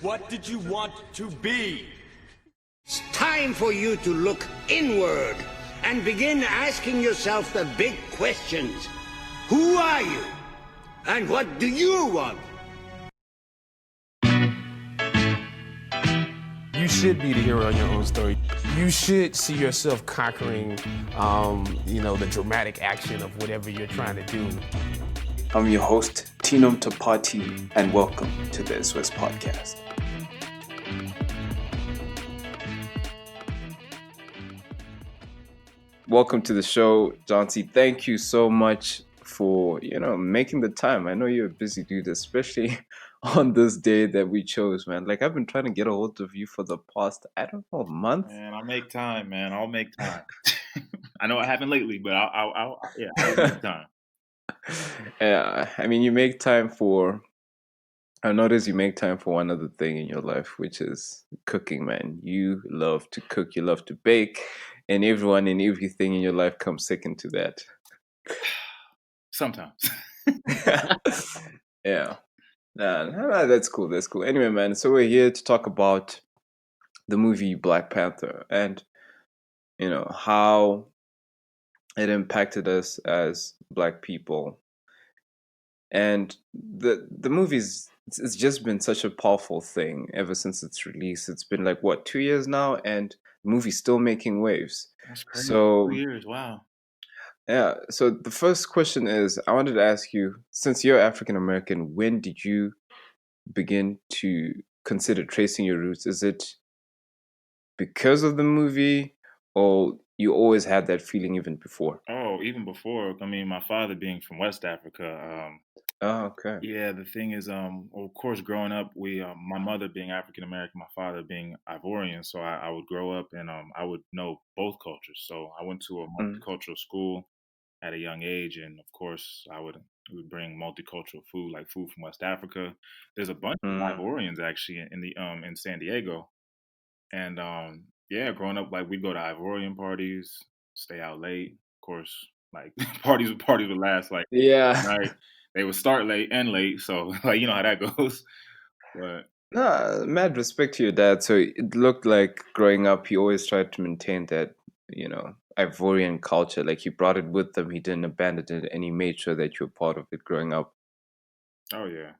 What did you want to be? It's time for you to look inward and begin asking yourself the big questions. Who are you? And what do you want? You should be the hero in your own story. You should see yourself conquering, the dramatic action of whatever you're trying to do. I'm your host, Tinum Tapati, and welcome to the SOS Podcast. Welcome to the show, Jean Si. Thank you so much for, making the time. I know you're a busy dude, especially on this day that we chose, man. Like, I've been trying to get a hold of you for the past, month. Man, I'll make time, man. I'll make time. I know it happened lately, but I'll make time. Yeah, I mean, you make time for, I notice you make time for one other thing in your life, which is cooking, man. You love to cook, you love to bake, and everyone and everything in your life comes second to that. Sometimes. Yeah. Nah, that's cool. That's cool. Anyway, man, so we're here to talk about the movie Black Panther and, how it impacted us as Black people. And the movie's it's just been such a powerful thing ever since its release. It's been like, what, 2 years now? And the movie's still making waves. That's crazy. So 2 years, wow. yeah, so the first question is, I wanted to ask you, since you're African American, when did you begin to consider tracing your roots? Is it because of the movie, or you always had that feeling even before? Oh, even before. I mean, my father being from West Africa. Oh, okay. Yeah, the thing is, of course, growing up, my mother being African American, my father being Ivorian, so I would grow up and I would know both cultures. So I went to a multicultural school at a young age, and of course, we would bring multicultural food, like food from West Africa. There's a bunch of Ivorians actually in San Diego, and yeah, growing up, like we'd go to Ivorian parties, stay out late. Of course, like parties would last like Yeah. night. They would start late, end late, so like you know how that goes. But Nah, mad respect to your dad. So it looked like growing up, he always tried to maintain that, Ivorian culture. Like he brought it with him. He didn't abandon it, and he made sure that you were part of it growing up. oh yeah,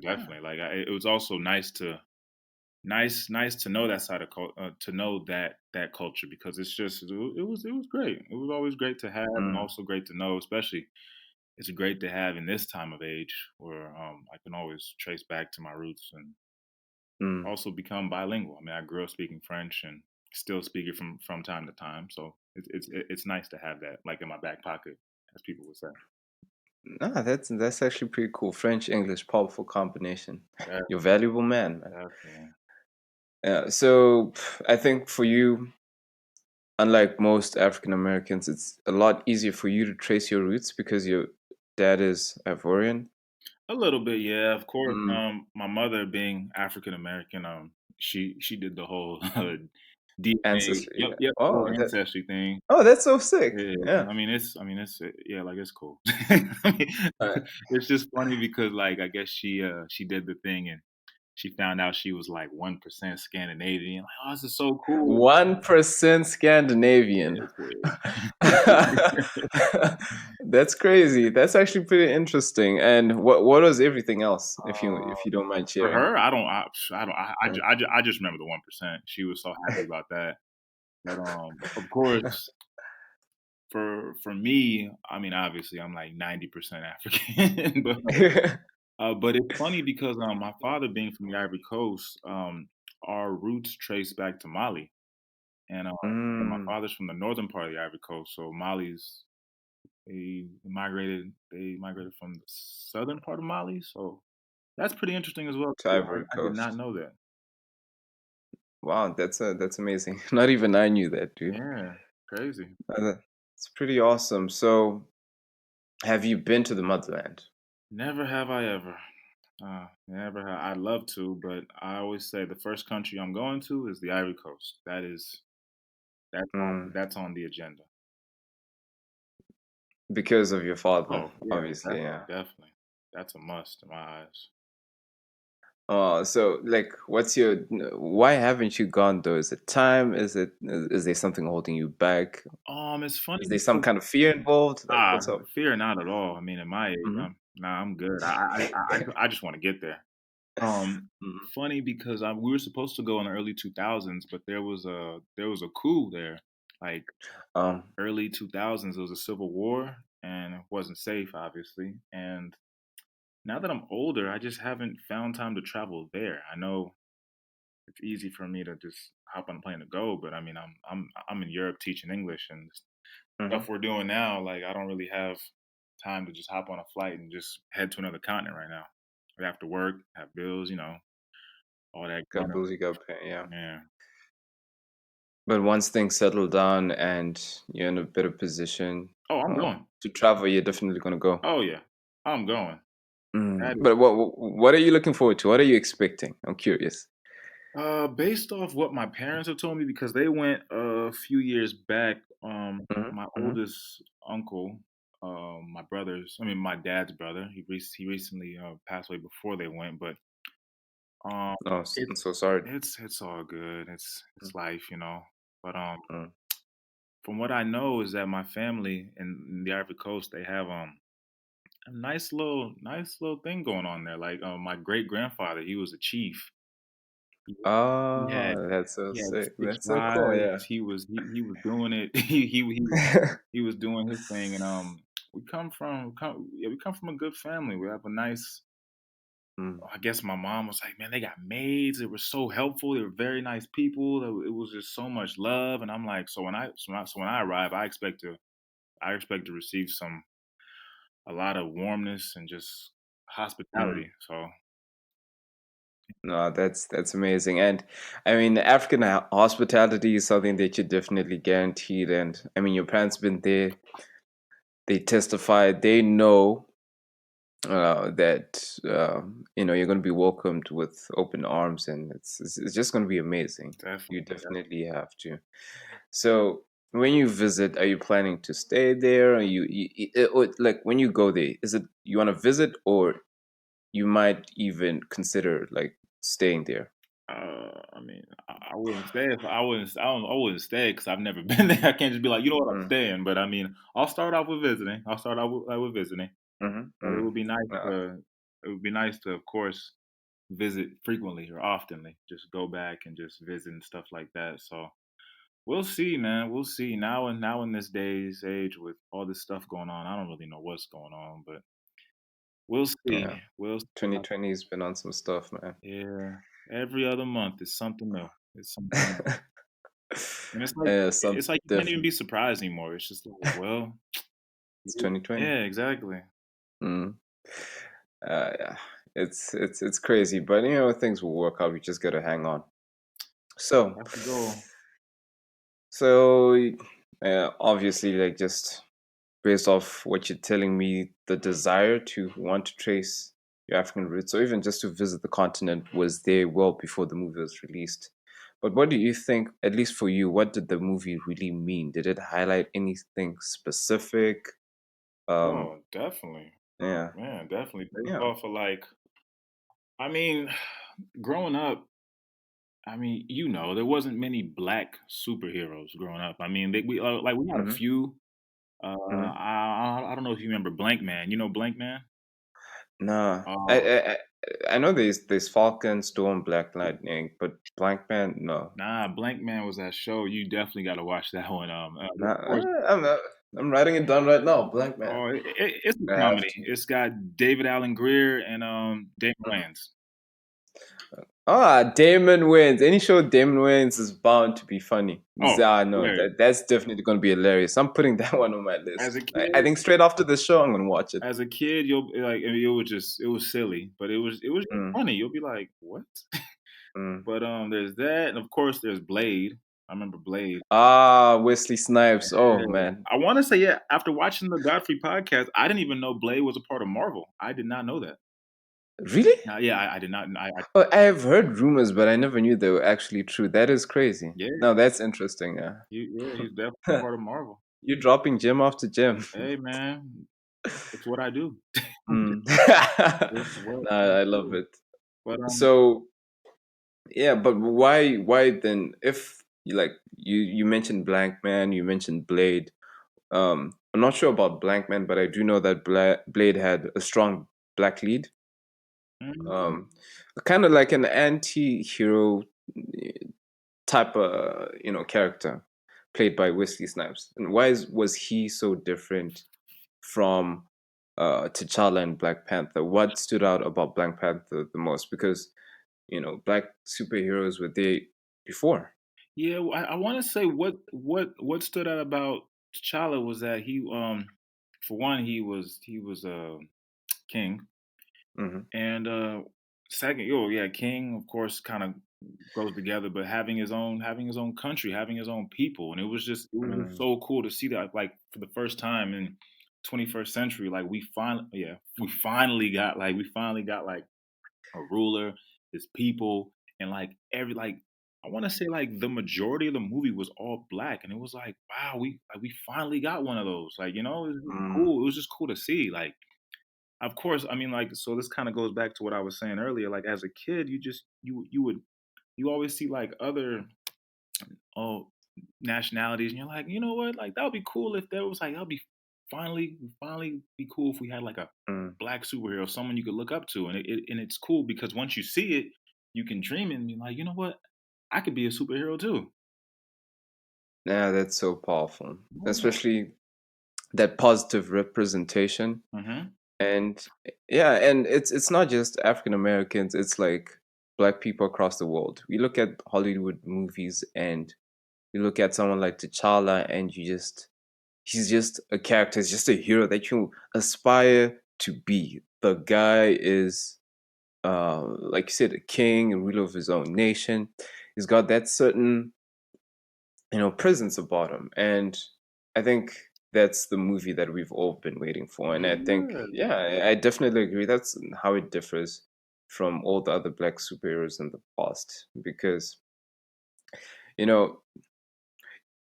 definitely. Like it was also nice to know that side of to know that culture, because it was great. It was always great to have, and also great to know, especially it's great to have in this time of age where I can always trace back to my roots and also become bilingual. I mean, I grew up speaking French and still speak it from time to time, so it's nice to have that like in my back pocket, as people would say. Nah, that's actually pretty cool. French, English, powerful combination. Yeah, You're a valuable man. definitely. Yeah. So I think for you, unlike most African Americans, it's a lot easier for you to trace your roots because your dad is Ivorian. A little bit, yeah. Of course, Mm. my mother being African American, she did the whole DNA, Ancestry. Yeah. yep, the whole ancestry thing. That's so sick. Yeah, Yeah. yeah, like it's cool. I mean, Uh, it's just funny because like I guess she did the thing and she found out she was like 1% Scandinavian. Like, oh, this is so cool. 1% Scandinavian. It's weird. That's crazy. That's actually pretty interesting. And what was everything else, if you don't mind For sharing? her, I just remember the 1%. She was so happy about that. But of course, for me, I mean, obviously, I'm like 90% African, but it's funny because my father being from the Ivory Coast, our roots trace back to Mali, and my father's from the northern part of the Ivory Coast, so Mali's they migrated from the southern part of Mali, so that's pretty interesting as well. To Too. Ivory I did not Coast. know that. Wow, that's amazing. Not even I knew that, dude. Yeah, crazy. It's pretty awesome. So, have you been to the motherland? Never have I ever. Never have. I'd love to, but I always say the first country I'm going to is the Ivory Coast. Mm, That's on the agenda. because of your father, Oh yeah, obviously. Yeah. definitely. That's a must in my eyes. So like, why haven't you gone though? Is it time? Is there something holding you back? It's funny Is there some because kind of fear involved? Like, what's up? fear not at all. I mean, at my age, Hmm. nah, I'm good. I just want to get there. Um, Hmm. Funny because we were supposed to go in the early 2000s, but there was a coup there, like early 2000s. There was a civil war, and it wasn't safe, obviously. And now that I'm older, I just haven't found time to travel there. I know it's easy for me to just hop on a plane to go, but I mean, I'm in Europe teaching English, and Hmm. stuff we're doing now, like I don't really have time to just hop on a flight and just head to another continent right now. We have to work, have bills, all that Got going on. bills you got to pay, yeah. Yeah. But once things settle down and you're in a better position Oh, I'm going. to travel, you're definitely gonna go. Oh yeah, I'm going. That is, But what are you looking forward to? What are you expecting? I'm curious. based off what my parents have told me because they went a few years back. Hmm. My Hmm. oldest uncle, my dad's brother, he recently passed away before they went, but um, Oh, I'm so sorry. it's all good. It's life, But Mm. from what I know is that my family in the Ivory Coast they have a nice little thing going on there. Like my great grandfather, he was a chief. He had Oh, that's so he had sick. 6 That's so cool. Yeah. wives. He was doing it. He was doing his thing, and we come from a good family. We have a nice. Mm. I guess my mom was like, man, they got maids. They were so helpful. They were very nice people. It was just so much love. And I'm like, so when I arrive, I expect to receive a lot of warmness and just Mm. hospitality. So No, that's amazing. And I mean, African hospitality is something that you're definitely guaranteed. And I mean, your parents been there. They testified. They know that you're going to be welcomed with open arms, and it's just going to be amazing. You definitely, definitely have to. So when you visit, are you planning to stay there? Or or, like when you go there, is it you want to visit, or you might even consider like staying there? I mean, I wouldn't stay if I wouldn't stay because I've never been there. I can't just be like, you know what, I'm Mm. staying. But I mean, I'll start off with visiting. I'll start out with visiting. Hmm. But Mm. it would be nice to, of course, visit frequently or oftenly. Just go back and just visit and stuff like that. So we'll see, man. We'll see. Now in this day's age with all this stuff going on, I don't really know what's going on, but we'll see. Yeah, We'll see. 2020 has been on some stuff, man. Yeah. Every other month is something new. It's something new. And Yeah, some it's like you can't even definitely. be surprised anymore. It's just like, well, It's 2020. yeah, exactly. Mm. Yeah, it's crazy, but things will work out. We just gotta hang on. So, That's the goal. so obviously, like just based off what you're telling me, the desire to want to trace your African roots, or even just to visit the continent, was there well before the movie was released. But what do you think, at least for you, what did the movie really mean? Did it highlight anything specific? Um, Oh, definitely. yeah, Man, definitely based yeah. off of like I mean, growing up, I mean, there wasn't many black superheroes growing up. I mean, we had a Hmm. few. Hmm. I don't know if you remember Blank Man. You know Blank Man? Nah, Oh, I know there's Falcon, Storm, Black Lightning, but Blank Man, no. nah, Blank Man was that show. You definitely got to watch that one. Of Nah, course. I'm writing it down right now. Blank Man. Oh, it's a I have comedy. to. It's got David Allen Greer and Damon Mm. Wayans. Ah, Damon wins. Any show Damon wins is bound to be funny. Oh, No, hilarious. that's definitely going to be hilarious. I'm putting that one on my As list. a I kid, think straight after this show, I'm going to watch it. you'll like it was silly, but it was just Mm. funny. You'll be like, what? Mm. But there's that, and of course there's Blade. I remember Blade. Ah, Wesley Snipes. Oh Yeah. man, I want to say yeah. After watching the Godfrey podcast, I didn't even know Blade was a part of Marvel. I did not know that. really? Yeah, I did not. Oh, I have heard rumors, but I never knew they were actually true. That is crazy. Yeah, No, that's interesting. he's definitely Yeah. part of Marvel. You're dropping gem after gem. Hey man, it's what I do. Mm. It's what Nah, I I love do. it. But So yeah, but why then if you mentioned Blank Man, you mentioned Blade. I'm not sure about Blank Man, but I do know that Blade had a strong black lead. mm, Um, kind of like an anti-hero type of character played by Wesley Snipes. And was he so different from T'Challa and Black Panther? What stood out about Black Panther the most? Because black superheroes were there before. yeah, I want to say what stood out about T'Challa was that for one, he was a king, Hmm. and second, oh yeah, king of course kind of goes together, but having his own country, having his own people, and it was just so cool to see that like for the first time in 21st century, like we finally got like a ruler, his people, and like I want to say like the majority of the movie was all black, and it was like wow, we finally got one of those. Like it was just Mm, cool. It was just cool to see. Like of course, I mean like so this kind of goes back to what I was saying earlier. Like as a kid, you always see like other oh nationalities, and you're like you know what, like that would be cool if there was like that would be finally be cool if we had like a mm. black superhero, someone you could look up to, and it's cool because once you see it, you can dream it and be like, you know what, I could be a superhero too. Yeah, that's so powerful, Yeah. especially that positive representation. Mm-hmm. And yeah, and it's not just African Americans, it's like black people across the world. We look at Hollywood movies and you look at someone like T'Challa and he's just a character, he's just a hero that you aspire to be. The guy is like you said, a king, a ruler of his own nation. He's got that certain presence about him. And I think that's the movie that we've all been waiting for. And I think, Yeah. yeah, I definitely agree. That's how it differs from all the other black superheroes in the past. Because, you know,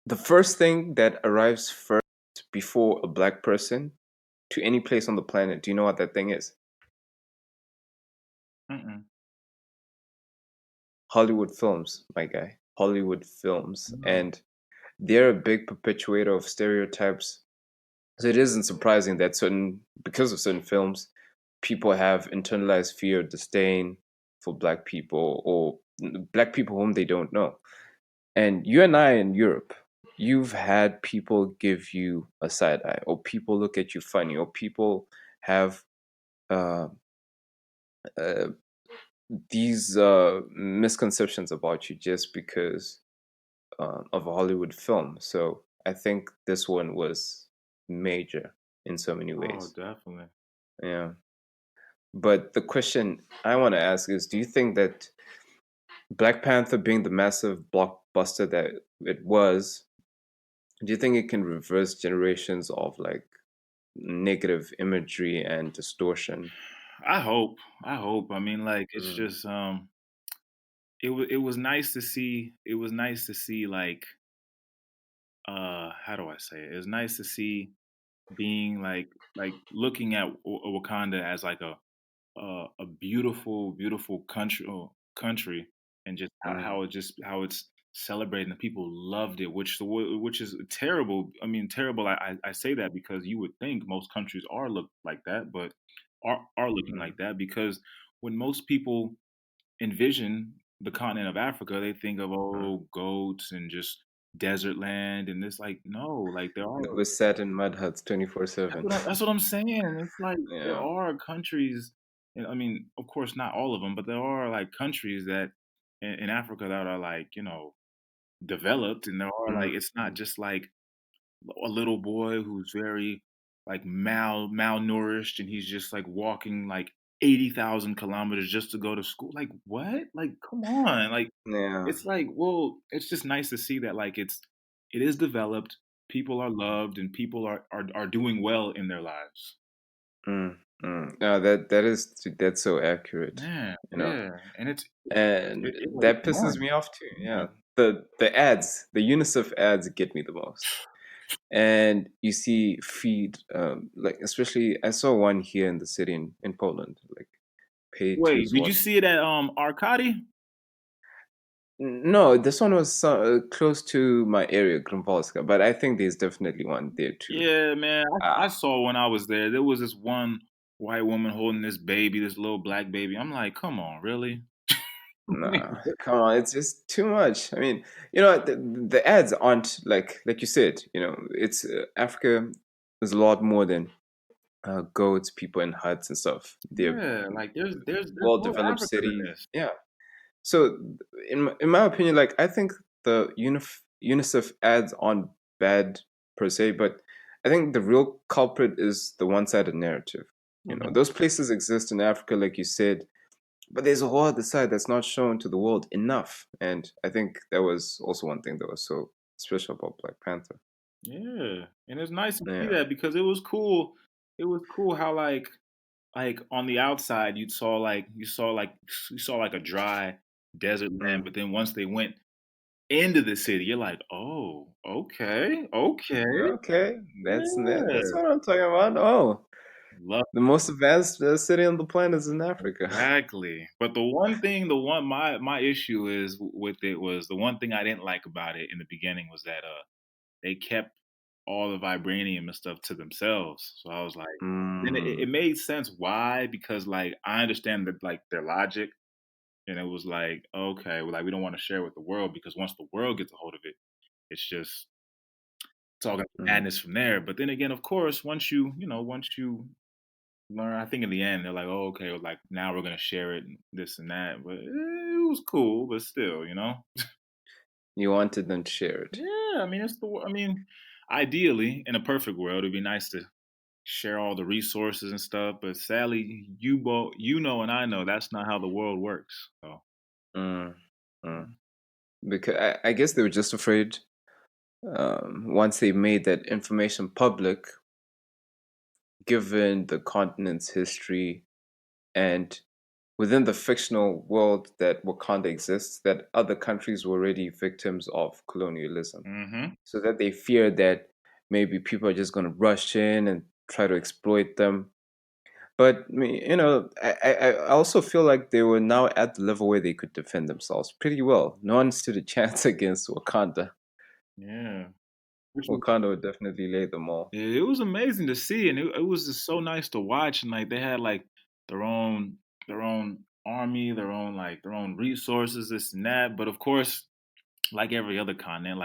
the first thing that arrives first before a black person to any place on the planet, do you know what that thing is? Mm-mm. Hollywood films, my guy. Hollywood films. No. And they're a big perpetuator of stereotypes. So it isn't surprising that because of certain films, people have internalized fear, disdain for black people or black people whom they don't know. And you and I in Europe, you've had people give you a side eye, or people look at you funny, or people have uh, uh, these misconceptions about you just because of a Hollywood film. So I think this one was major in so many Oh, ways. definitely. Yeah. But the question I want to ask is, do you think that Black Panther being the massive blockbuster that it was, do you think it can reverse generations of like negative imagery and distortion? I hope. I hope. I mean, like it's Mm, just it was nice to see. It was nice to see like how do I say it? It was nice to see being like looking at Wakanda as like a beautiful, beautiful country, and just mm, how it's celebrating. The people loved it, which is terrible. I mean, terrible. I say that because you would think most countries are look like that, but are looking mm, like that because when most people envision the continent of Africa, they think of mm. goats and just desert land, and it's like no, like there are That was sat in mud huts that's 24/7. what I'm saying. It's like there Yeah. are countries, and I mean, of course, not all of them, but there are like countries that in Africa that are like developed, and there are Mm, like it's not mm, just like a little boy who's very like malnourished, and he's just like walking like 80,000 kilometers just to go to school. Like what? Like come on, like yeah. it's like well, it's just nice to see that like it is developed. People are loved, and people are doing well in their lives. Mm, mm. No, that's so accurate. Yeah, You know, yeah, and and it raised that pisses money. me off too. Yeah. Yeah, the ads, the UNICEF ads get me the most. And you see feed like especially I saw one here in the city in Poland. Like paid to Wait, did you watch. see it at Arcadi? No, this one was close to my area, Grunwaldzka, but I think there's definitely one there too. Yeah, man. I Ah, saw when I was there. There was this one white woman holding this baby, this little black baby. I'm like, come on, really? nah, come on, it's just too much. I mean, the ads aren't like you said. It's Africa is a lot more than goats, people in huts and stuff. They're Yeah, like there's more well-developed Africa than city. this. Yeah. So, in my opinion, like I think the UNICEF ads aren't bad per se, but I think the real culprit is the one-sided narrative. Mhm. Those places exist in Africa, like you said, but there's a whole other side that's not shown to the world enough. And I think that was also one thing that was so special about Black Panther. Yeah, and it's nice to see Yeah. that because it was cool. It was cool how like on the outside you saw like a dry desert land, Mm. but then once they went into the city, you're like, oh, okay, okay, Okay, that's yeah, what I'm talking about. Oh, love the most advanced city on the planet is in Africa. exactly. But the one issue is with it was the one thing I didn't like about it in the beginning was that they kept all the vibranium and stuff to themselves. So I was like, then it Mm. made sense why because like I understand that like their logic, and it was like okay, well, like we don't want to share with the world because once the world gets a hold of it, it's all gonna be Mm. madness from there. But then again, of course, once you learn, I think in the end they're like, oh okay, well, like now we're gonna share it, and this and that. But it was cool, but still. You wanted them to share it. Yeah, I mean, I mean, ideally, in a perfect world, it'd be nice to share all the resources and stuff. But sadly, and I know that's not how the world works. So, Mm. Mm. Because I guess they were just afraid once they made that information public, given the continent's history and within the fictional world that Wakanda exists, that other countries were already victims of colonialism. hmm So that they fear that maybe people are just going to rush in and try to exploit them. But I also feel like they were now at the level where they could defend themselves pretty well. No one stood a chance against Wakanda. yeah, which was Wakanda would definitely lay them all. it was amazing to see, and it was just so nice to watch. And like they had like their own their own army, their own resources, this and that. But of course, like every other continent,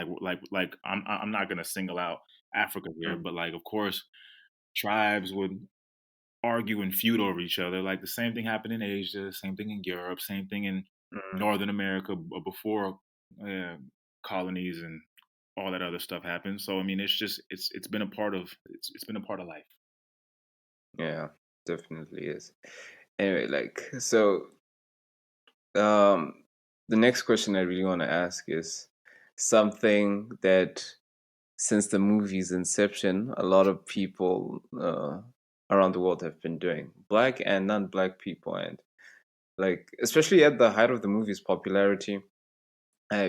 like I'm not gonna single out Africa here, Mm, but like of course tribes would argue and feud over each other. Like the same thing happened in Asia, same thing in Europe, same thing in mm, Northern America before uh, colonies and all that other stuff happened. So I mean, it's been a part of it's been a part of life. yeah, definitely is. Anyway, so, um, the next question I really want to ask is something that since the movie's inception, a lot of people around the world have been doing, black and non-black people, and especially at the height of the movie's popularity,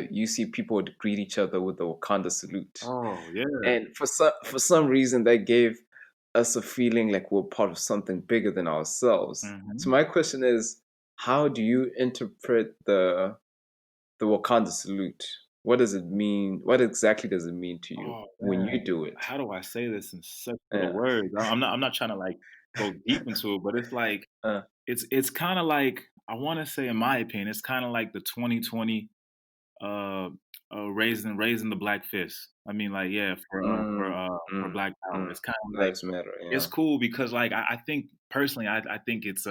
you see people would greet each other with the Wakanda salute, Oh yeah. and for some reason that gave us a feeling like we're part of something bigger than ourselves. So hmm my question is, how do you interpret the Wakanda salute? What does it mean? What exactly does it mean to you Oh when man, you do it? how do I say this in such little Yeah. words? I'm not trying to like go deep into it, but it's like Uh, it's kind of like I want to say, in my opinion, it's kind of like the 2020 uh, raising the black fist. I mean, like, yeah, mm, for mm, Black Power. mm. It's kind of like Lives matter. it's Yeah. cool because, like, I think personally, I think it's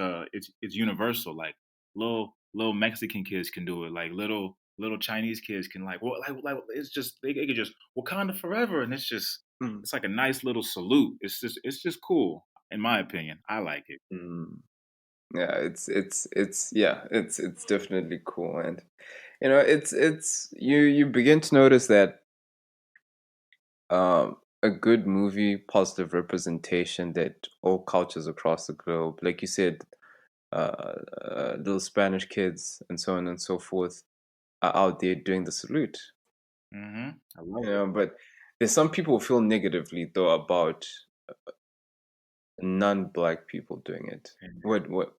universal. Like, little Mexican kids can do it. Like, little Chinese kids can like it's just they could just Wakanda forever, and Mm, it's like a nice little salute. It's just cool in my opinion. I like it. mm. Yeah. It's definitely cool, and it's you begin to notice that a good movie, positive representation that all cultures across the globe, like you said, little Spanish kids and so on and so forth, are out there doing the salute. I love it. But there's some people who feel negatively though about non-black people doing it? And,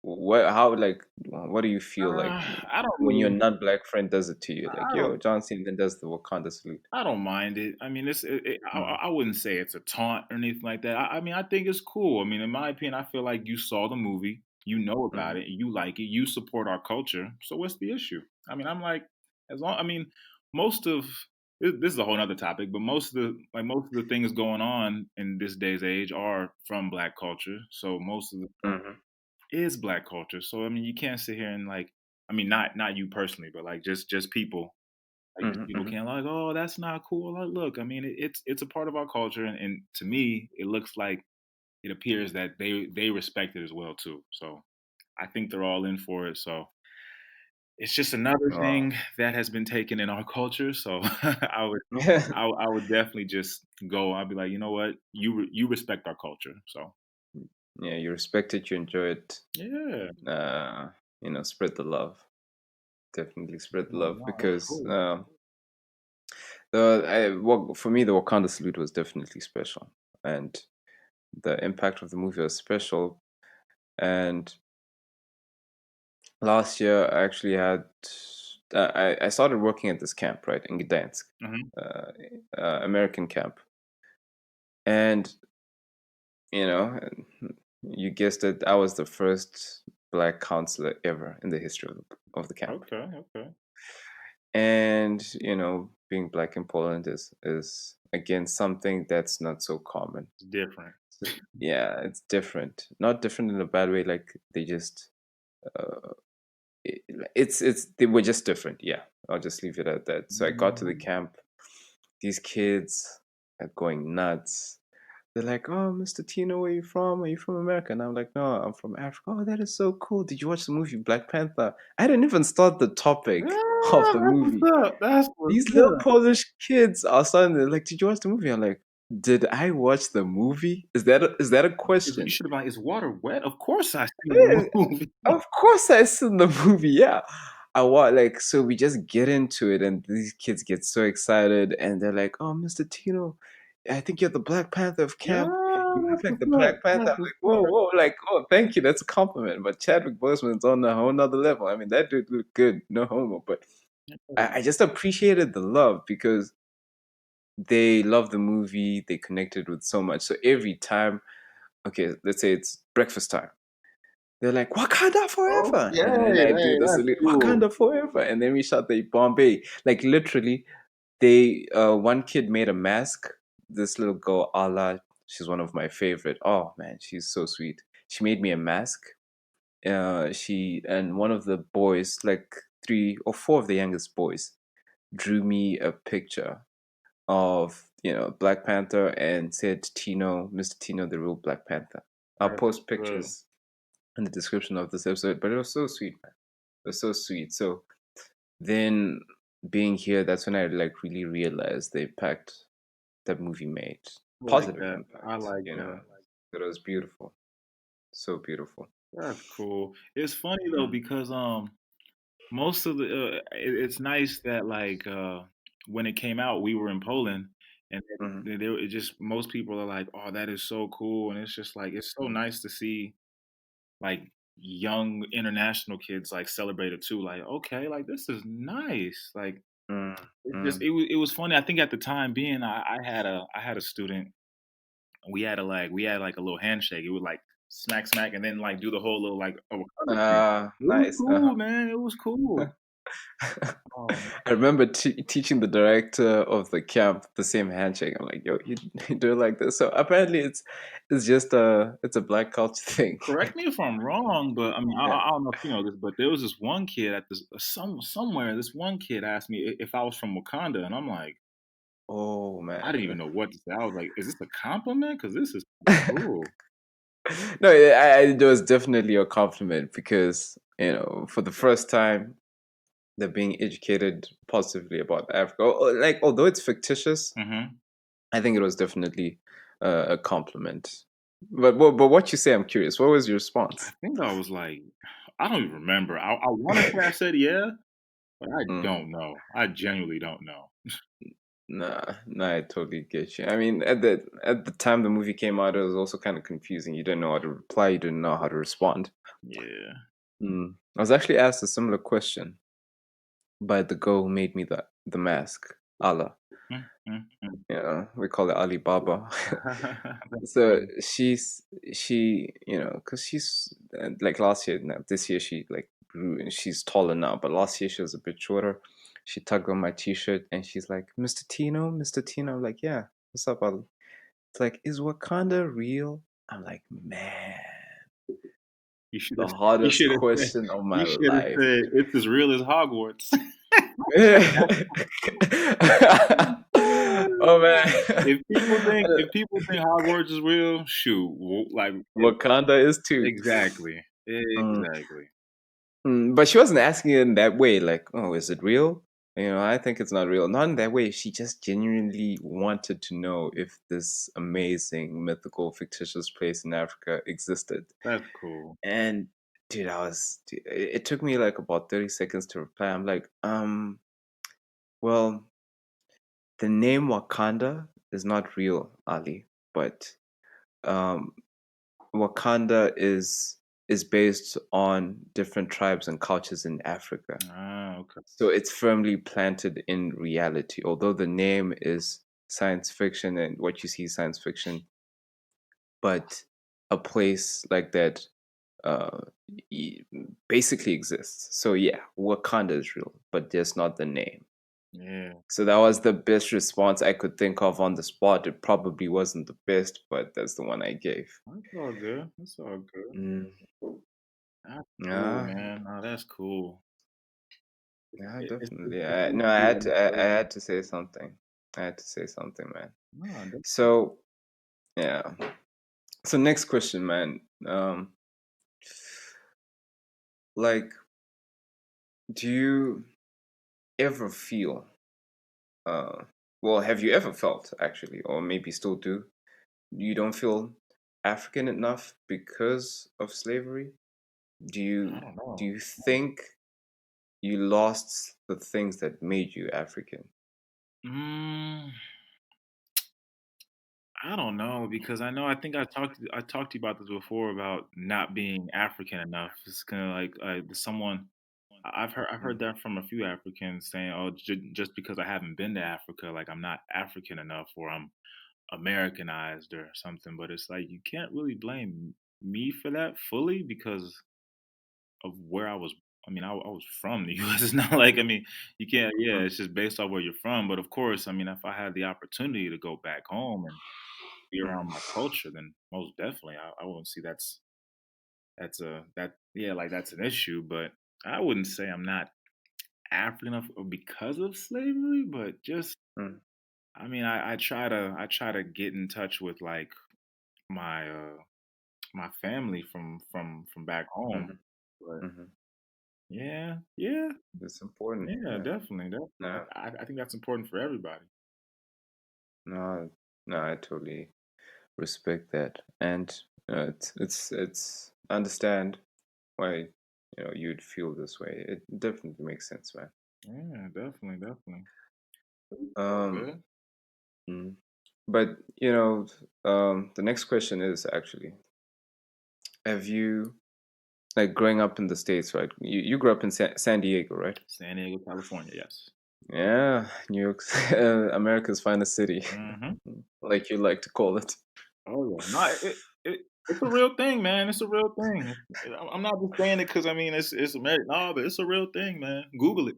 How, like, what do you feel like I don't when your really. non-black friend does it to you? Like, I don't. yo, John Cena does the Wakanda salute. I don't mind it. I mean, Mm, I wouldn't say it's a taunt or anything like that. I mean, I think it's cool. I mean, in my opinion, I feel like you saw the movie, you know about mhm, it, you like it, you support our culture. So what's the issue? I mean, I'm like, as long. I mean, most of this is a whole other topic, but most of the things going on in this day's age are from Black culture. So most of the stuff mhm, is Black culture. So I mean, you can't sit here and like, I mean, not you personally, but like just people mhm, people mhm. can't like, oh, that's not cool. Like, look, I mean, it's a part of our culture, and to me, it looks like it appears that they respect it as well too. So I think they're all in for it. So it's just another Oh. thing that has been taken in our culture. So Yeah. I would definitely just go. I'd be like, you know what, you respect our culture. So Yeah, you respect it, you enjoy it. yeah, Uh, spread the love. Definitely spread the no, love no, that's because cool. for me, the Wakanda salute was definitely special, and the impact of the movie was special. And last year, I actually had I started working at this camp, right, in Gdansk, Hmm. uh, American camp, and you know, you guessed it, I was the first black counselor ever in the history of the camp. Okay, okay, And being black in Poland is again something that's not so common. it's different. So, yeah, it's different. Not different in a bad way. Like they just, uh, it's they were just different. Yeah, I'll just leave it at that. So I got to the Mhm. camp. These kids are going nuts. They're like, "Oh, Mr. Tino, where you from? Are you from America?" And I'm like, "No, I'm from Africa." "Oh, that is so cool. Did you watch the movie Black Panther?" I didn't even start the topic of Ah, the that's what's movie. up. That's what's These little up. Polish kids are starting to like, "Did you watch the movie?" I'm like, "Did I watch the movie? Is that a You question?" should have been like, "Is water wet?" Of course I seen Yeah, the movie. of course I seen the movie. Yeah. So we just get into it and these kids get so excited and they're like, "Oh, Mr. Tino, I think you're the Black Panther of Yeah, camp. You act that's like what's the up. Black Panther." That's I'm what's like, "Whoa, up. whoa," like, "Oh, thank you, that's a compliment." But Chadwick Boseman's on a whole nother level. I mean, that dude looked good, no homo, but I just appreciated the love because they love the movie, they connected with so much. So every time, okay, let's say it's breakfast time, they're like, "Wakanda forever," and then Okay, I do hey, the that's salute, cool. "Wakanda forever," and then we shout the Bombay. Like literally, they one kid made a mask. This little girl, Allah, she's one of my favorite. Oh man, she's so sweet. She made me a mask. She and one of the boys, like three or four of the youngest boys, drew me a picture of Black Panther and said Tino, Mr. Tino, the real Black Panther. I'll That's post what's up. pictures in the description of this episode, but it was so sweet, man. It was so sweet. So then being here, that's when I like really realized the impact that movie made. I like Positive that. I impact, like that. It was beautiful. So beautiful. That's cool. It's funny though Mm, because most of it's nice that like when it came out we were in Poland and mhm, it just most people are like, oh, that is so cool, and it's just like it's so mm, nice to see like young international kids like celebrate it too. Like, okay, like this is nice. Like mm, just mm. it was funny. I think at the time being I had a student. We had like a little handshake. It would like smack smack and then like do the whole little like avocado thing. It was Nice. cool, man. It was cool. Oh, I remember teaching the director of the camp the same handshake. I'm like, "Yo, you do it like this." So apparently, it's just it's a black culture thing. correct me if I'm wrong, but I mean, Yeah. I don't know if you know this, but there was this one kid at this somewhere. This one kid asked me if I was from Wakanda, and I'm like, Oh I didn't even man. know what to say. I was like, is this a compliment? Because this is cool. No, it was definitely a compliment because for the first time they're being educated positively about Africa. Like although it's fictitious, Hmm. I think it was definitely a compliment. But what you say, I'm curious. What was your I response? think I was like, I don't even remember. I want to say I said yeah, but I Mm. don't know. I genuinely don't know. Nah, I totally get you. I mean, at the time the movie came out, it was also kind of confusing. You didn't know how to reply. You didn't know how to respond. Yeah. I was actually asked a similar question by the girl who made me the mask, Allah. Mm, mm, mm. Yeah, we call it Alibaba. That's So funny. she, because she's like last year, now this year she like grew and she's taller now, but last year she was a bit shorter. She tugged on my t-shirt and she's like, Mr. Tino, Mr. Tino. I'm like, yeah, what's up, Ali? It's like, is Wakanda real? I'm like, man, You should the have. You hardest should have said. question of my You should have life. said it's as real as Hogwarts. Oh man. If people think Hogwarts is real, shoot, like Wakanda is too. exactly, Mm. exactly. But she wasn't asking it in that way, like, oh, is it real? I think it's not real. Not in that way. She just genuinely wanted to know if this amazing, mythical, fictitious place in Africa existed. That's cool. And dude, it took me like about 30 seconds to reply. I'm like, well, the name Wakanda is not real, Ali, but um, Wakanda is based on different tribes and cultures in Africa. Ah, okay. So it's firmly planted in reality. Although the name is science fiction and what you see is science fiction, but a place like that uh, basically exists. So yeah, Wakanda is real, but just not the name. Yeah, So that was the best response I could think of on the spot. It probably wasn't the best, but that's the one I gave. that's all good. That's all good. Mm, That's cool, yeah, man. Oh, that's cool. yeah, It's definitely. it's No, easy when it's I real. had to say something. I had to say something, man. No, So yeah. So next question, man. Like, do you ever feel? Uh, well, have you ever felt actually, or maybe still do? You don't feel African enough because of slavery? Do I you don't do know. you think you lost the things that made you African? Mm, I don't know because I think I talked to you about this before about not being African enough. It's kind of like someone I've heard Mm, that from a few Africans saying, "Oh, just because I haven't been to Africa, like I'm not African enough, or I'm Americanized or something." But it's like you can't really blame me for that fully because of where I was. I mean, I was from the U.S. It's not like you can't. Yeah, mm, it's just based off where you're from. But of course, if I had the opportunity to go back home and be mm, around my culture, then most definitely I wouldn't see that's an issue. But I wouldn't say I'm not African enough because of slavery, but just mm, I try to get in touch with like my my family from back home. mhm, But mhm. yeah, yeah, It's important. yeah, Yeah. definitely, definitely. No, I think that's important for everybody. no, no. I totally respect that, and it's I understand why you'd feel this way. It definitely makes sense, man. Yeah, definitely, definitely. All Um, good. mm. But the next question is actually, have you like growing up in the States, right? You grew up in San Diego, right? San Diego, California. Yes. Yeah, New York, America's finest city, Hmm. like you like to call it. Oh yeah. No, it's a real thing, man. It's a real thing. I'm not just saying it because it's American. No, but it's a real thing, man. Google it.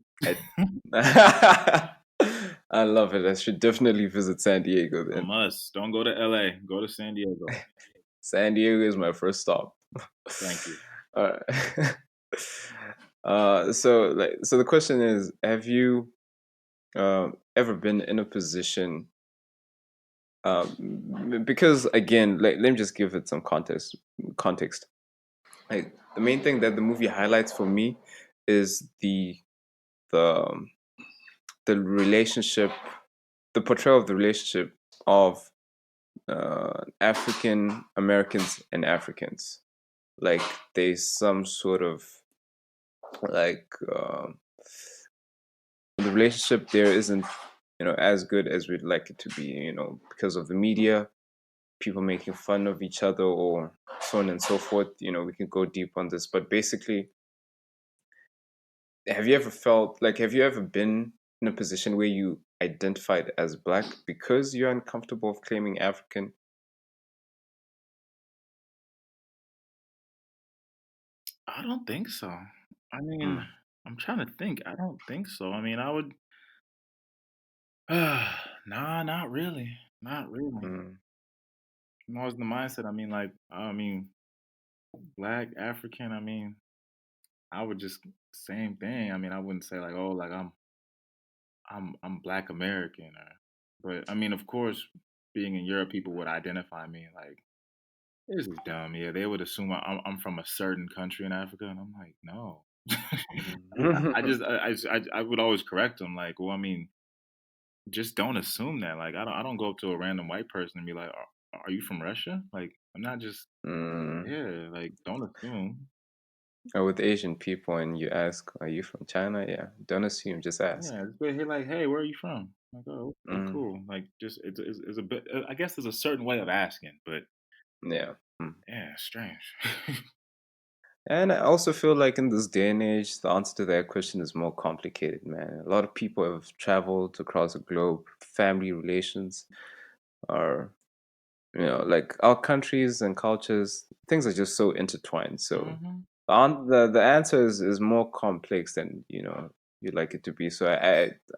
I, I love it. I should definitely visit San Diego A then. must. Don't go to LA. Go to San Diego. San Diego is my first stop. Thank you. All right. So the question is, have you ever been in a position? Because again, let me just give it some context. Context. Like the main thing that the movie highlights for me is the the relationship, the portrayal of the relationship of African Americans and Africans. Like there's some sort of like the relationship there isn't as good as we'd like it to be, because of the media, people making fun of each other, or so on and so forth. We can go deep on this, but basically, have you ever been in a position where you identified as black because you're uncomfortable of claiming African? I don't think so. I mean, Mm, I'm trying to think. I don't think so. I mean, I would. Nah, not really. Not really. mm, I'm always in the mindset. I mean, black African. I mean, I would just same thing. I mean, I wouldn't say like, oh, like I'm Black American, but I mean, of course, being in Europe, people would identify me like this is dumb. Yeah, they would assume I'm from a certain country in Africa, and I'm like, no. I mm. just I would always correct them like, well, I mean, just don't assume that. Like, I don't go up to a random white person and be like, are you from Russia? Like, I'm not just Mm. yeah. Like, don't assume. Or with Asian people, and you ask, "Are you from China?" Yeah, don't assume, just ask. Yeah, it's better here like, hey, where are you from? Like, oh, okay, Mm. cool. Like, just it's a bit. I guess there's a certain way of asking, but Yeah. Mm. yeah, it's strange. And I also feel like in this day and age, the answer to that question is more complicated, man. A lot of people have traveled across the globe. Family relations are, like our countries and cultures, things are just so intertwined. So hmm the answer is more complex than you'd like it to be. So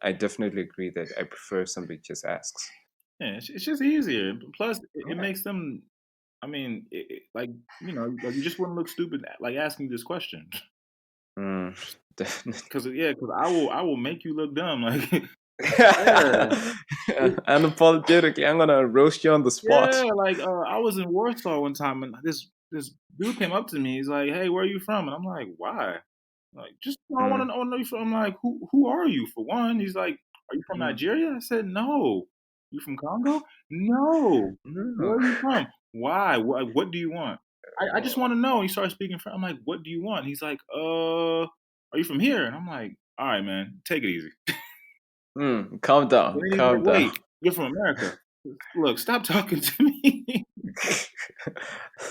I definitely agree that I prefer somebody just asks. Yeah, it's just easier. Plus, it Yeah. makes them. I mean, like like you just wouldn't look stupid like asking this question. Mm, definitely. Because I will make you look dumb. Like, yeah, Unapologetically, I'm gonna roast you on the yeah. spot. Like, I was in Warsaw one time, and this dude came up to me. He's like, "Hey, where are you from?" And I'm like, "Why?" Like, just I want to Mm, know you from. I'm like, who are you for one? He's like, "Are you from mm, Nigeria?" I said, "No." You from Congo? No. Where no. are you from? Why? What do you want? I just want Oh, to know. He started speaking French. I'm like, what do you want? He's like, are you from here? And I'm like, all right, man, take it easy. calm And down, then he's like, calm down. wait, you're from America. Look, stop talking to me.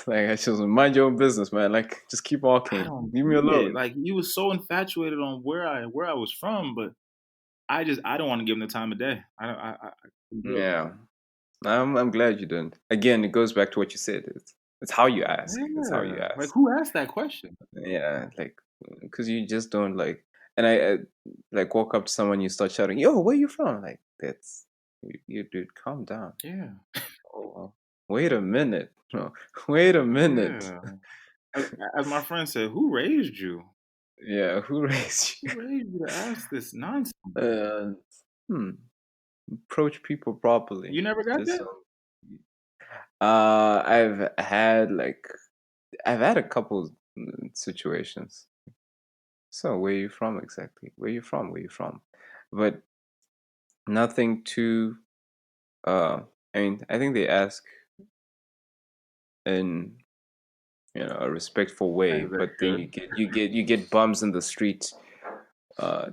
Like I should mind your own business, man. Like just keep I walking. don't Leave me get it. alone. Like he was so infatuated on where I was from, but I don't want to give him the time of day. I couldn't do it. Yeah. I'm glad you didn't. Again, it goes back to what you said. It's how you ask. It's how you Yeah, like ask. who asked that question? Yeah, like because you just don't like. And I like walk up to someone, you start shouting, "Yo, where you from?" Like that's you dude, calm down. Yeah, Oh, wait a minute. No, wait a minute. yeah. As, as my friend said, who raised you? Yeah, who raised Who raised you to ask this nonsense? you? Hmm. Approach people properly. You never got Just that? so. I've had I've had a couple situations. So where you from exactly? Where you from? Where you from? But nothing too. Uh, I mean, I think they ask in a respectful way, As they but then you should. get bums in the street.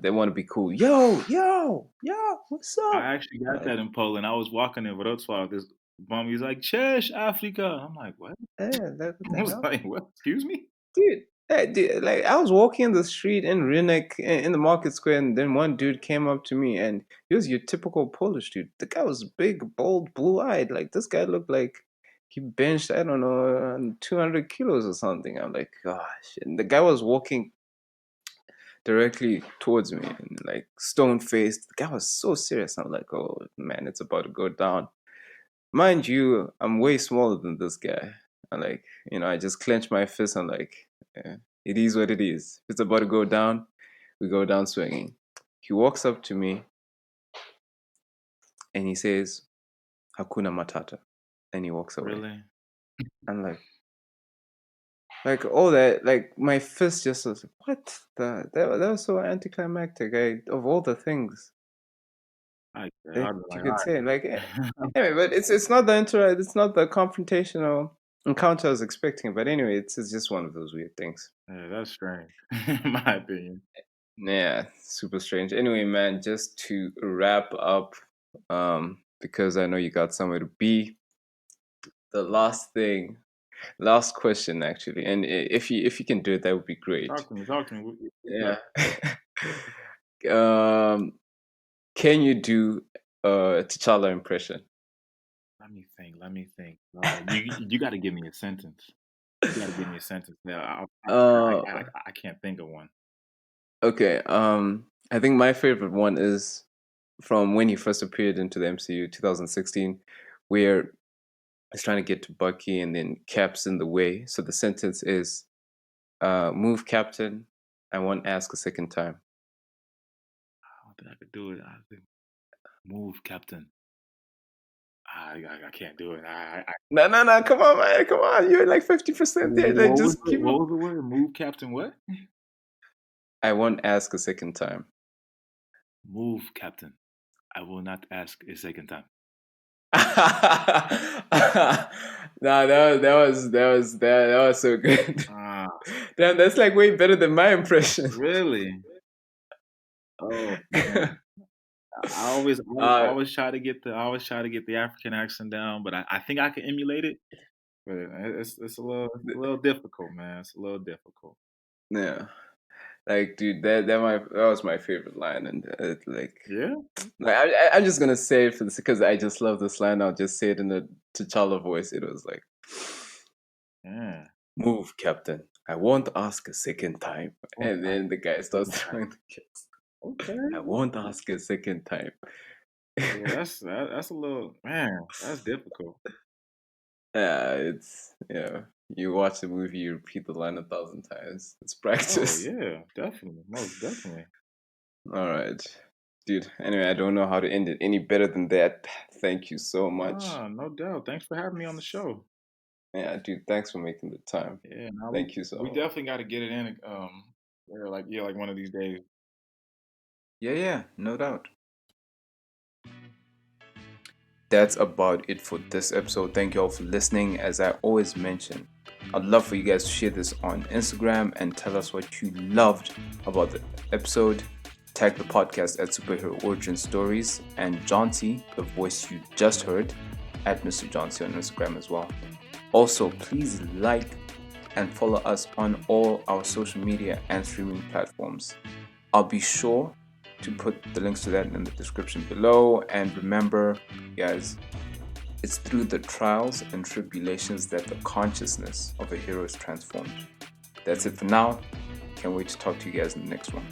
They want to be cool. Yo, yo, yo, what's up? I actually got Like, that in Poland. I was walking in Wrocław. This bum, he's like, Cześć, Africa. I'm like, what? what the I was hell? like, what? Excuse me? Dude, like I was walking in the street in Rinnek in the market square, and then one dude came up to me, and he was your typical Polish dude. The guy was big, bold, blue-eyed. Like this guy looked like he benched, I don't know, 200 kilos or something. I'm like, gosh. And the guy was walking directly towards me, and like stone-faced. The guy was so serious. I'm like, oh man, it's about to go down. Mind you, I'm way smaller than this guy. And like, I just clench my fist. I'm like, yeah, it is what it is. If it's about to go down, we go down swinging. He walks up to me and he says, Hakuna Matata. And he walks away. Really? I'm like all that, like my fist just was, what the? That was so anticlimactic. Of all the things that I'd be you like, could say, like, all right. anyway, but it's not the it's not the confrontational encounter I was expecting. But anyway, it's just one of those weird things. Yeah, that's strange, in my opinion. Yeah, super strange. Anyway, man, just to wrap up, because I know you got somewhere to be. The last question actually, and if you can do it, that would be great. Talk to me. What's Yeah. up? um, can you do a T'Challa impression? Let me think. Let me think. You got to give me a sentence. You got to give me a sentence. Yeah, Uh, I can't think of one. okay. I think my favorite one is from when he first appeared into the MCU, 2016, where he's trying to get to Bucky and then Cap's in the way. So the sentence is, "Move, Captain. I won't ask a second time." I don't think I could do it. I think move, Captain. I can't do it. No, no, no! Come on, man! Come on! You're like 50% there. Like, What was just keep what up. was the word? Move, Captain. What? I won't ask a second time. Move, Captain. I will not ask a second time. No, that was so good. Ah, Damn, that's like way better than my impression. really? Oh man. I uh, always try to get the African accent down, but I think I can emulate it. But it's a little difficult, man. It's a little difficult. yeah, like, dude, that was my favorite line, and Yeah. like I'm just gonna say it for this because I just love this line. I'll just say it in the T'Challa voice. It was like, Yeah. "Move, Captain. I won't ask a second time." Won't And ask then the guy a starts second time. throwing the kids. Okay. I won't ask a second time. Yeah, that's a little man. That's difficult. Yeah, you watch the movie, you repeat the line 1,000 times. It's Oh practice. yeah, definitely, most definitely. All right, dude. Anyway, I don't know how to end it any better than that. Thank you so much. Ah, no doubt. Thanks for having me on the show. Yeah, dude. Thanks for making the time. Yeah, now Thank you so we much. definitely got to get it in. Like one of these days. Yeah, yeah, no doubt. That's about it for this episode. Thank you all for listening. As I always mention, I'd love for you guys to share this on Instagram and tell us what you loved about the episode. Tag the podcast at Superhero Origin Stories and Jean Si, the voice you just heard, at Mr. Jean Si on Instagram as well. Also, please like and follow us on all our social media and streaming platforms. I'll be sure to put the links to that in the description below. And remember, guys, it's through the trials and tribulations that the consciousness of a hero is transformed. That's it for now. Can't wait to talk to you guys in the next one.